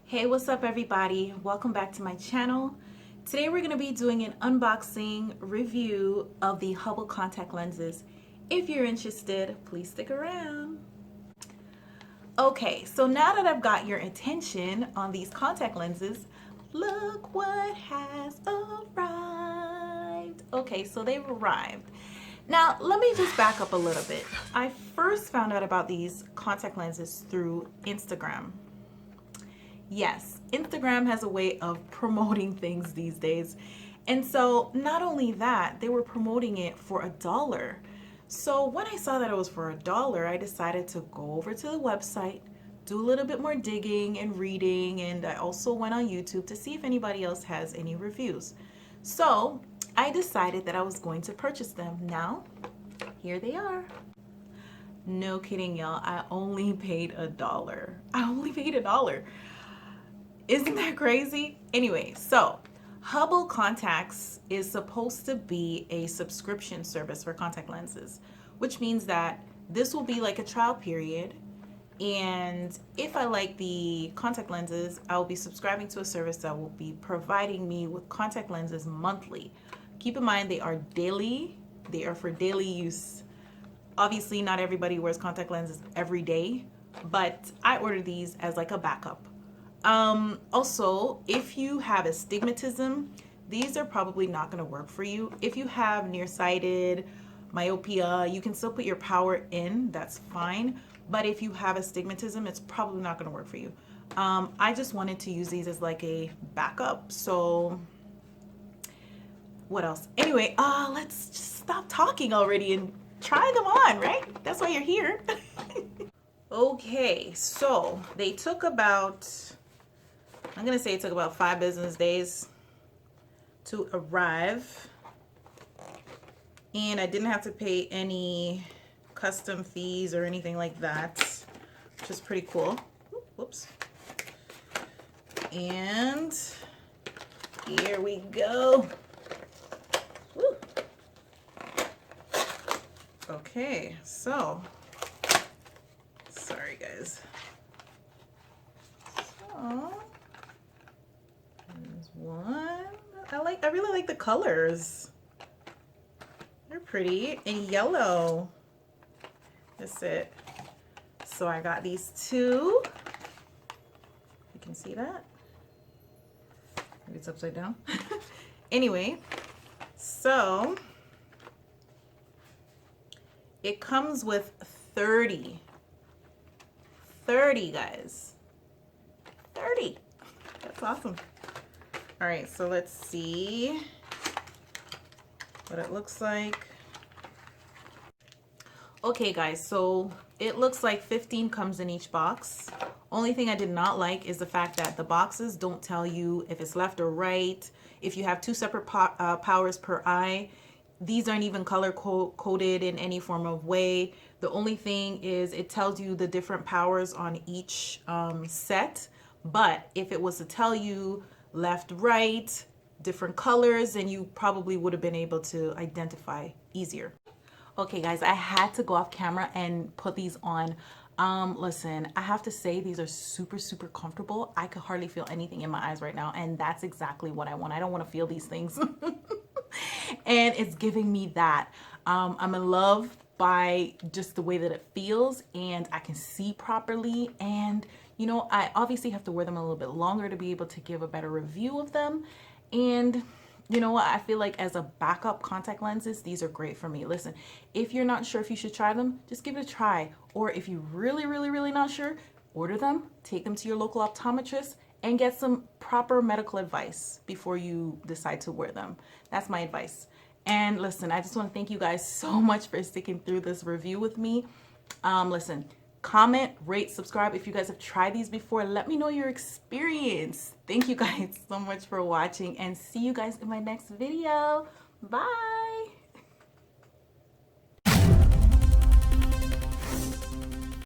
Hey, what's up everybody? Welcome back to my channel. Today we're going to be doing an unboxing review of the Hubble Contact Lenses. If you're interested, please stick around. Okay, so now that I've got your attention on these contact lenses, look what has arrived. Okay, so they've arrived. Now, let me just back up a little bit. I first found out about these contact lenses through Instagram. Yes, Instagram has a way of promoting things these days. And so not only that, they were promoting it for $1. So when I saw that it was for $1, I decided to go over to the website, do a little bit more digging and reading, and I also went on YouTube to see if anybody else has any reviews. So I decided that I was going to purchase them. Now, here they are. No kidding, y'all. I only paid $1. I only paid $1. Isn't that crazy? Anyway, so Hubble Contacts is supposed to be a subscription service for contact lenses, which means that this will be like a trial period. And if I like the contact lenses, I will be subscribing to a service that will be providing me with contact lenses monthly. Keep in mind, they are daily. They are for daily use. Obviously, not everybody wears contact lenses every day, but I ordered these as like a backup. Also, if you have astigmatism, these are probably not going to work for you. If you have nearsighted, myopia, you can still put your power in, that's fine. But if you have astigmatism, it's probably not going to work for you. I just wanted to use these as like a backup. So what else? Anyway, let's just stop talking already and try them on, right? That's why you're here. Okay, so they took about, I'm gonna say it took about 5 business days to arrive, and I didn't have to pay any custom fees or anything like that, which is pretty cool. Whoops. And here we go. Woo. Okay, so sorry guys. So there's one. I really like the colors. They're pretty. And yellow. That's it. So I got these two. You can see that. Maybe it's upside down. Anyway, so it comes with 30 guys. 30. That's awesome. All right, so let's see what it looks like. Okay guys, so it looks like 15 comes in each box. Only thing I did not like is the fact that the boxes don't tell you if it's left or right, if you have 2 separate powers per eye. These aren't even color coded in any form of way. The only thing is it tells you the different powers on each set. But if it was to tell you left, right, different colors, then you probably would have been able to identify easier. Okay guys, I had to go off camera and put these on. Listen, I have to say these are super comfortable. I could hardly feel anything in my eyes right now, and that's exactly what I want. I don't want to feel these things. And it's giving me that. I'm in love by just the way that it feels, and I can see properly. And you know, I obviously have to wear them a little bit longer to be able to give a better review of them. And you know what, I feel like as a backup contact lenses, these are great for me. Listen, if you're not sure if you should try them, just give it a try. Or if you're really not sure, order them, take them to your local optometrist, and get some proper medical advice before you decide to wear them. That's my advice. And listen, I just want to thank you guys so much for sticking through this review with me. Listen, comment, rate, subscribe if you guys have tried these before. Let me know your experience. Thank you guys so much for watching, and see you guys in my next video. Bye.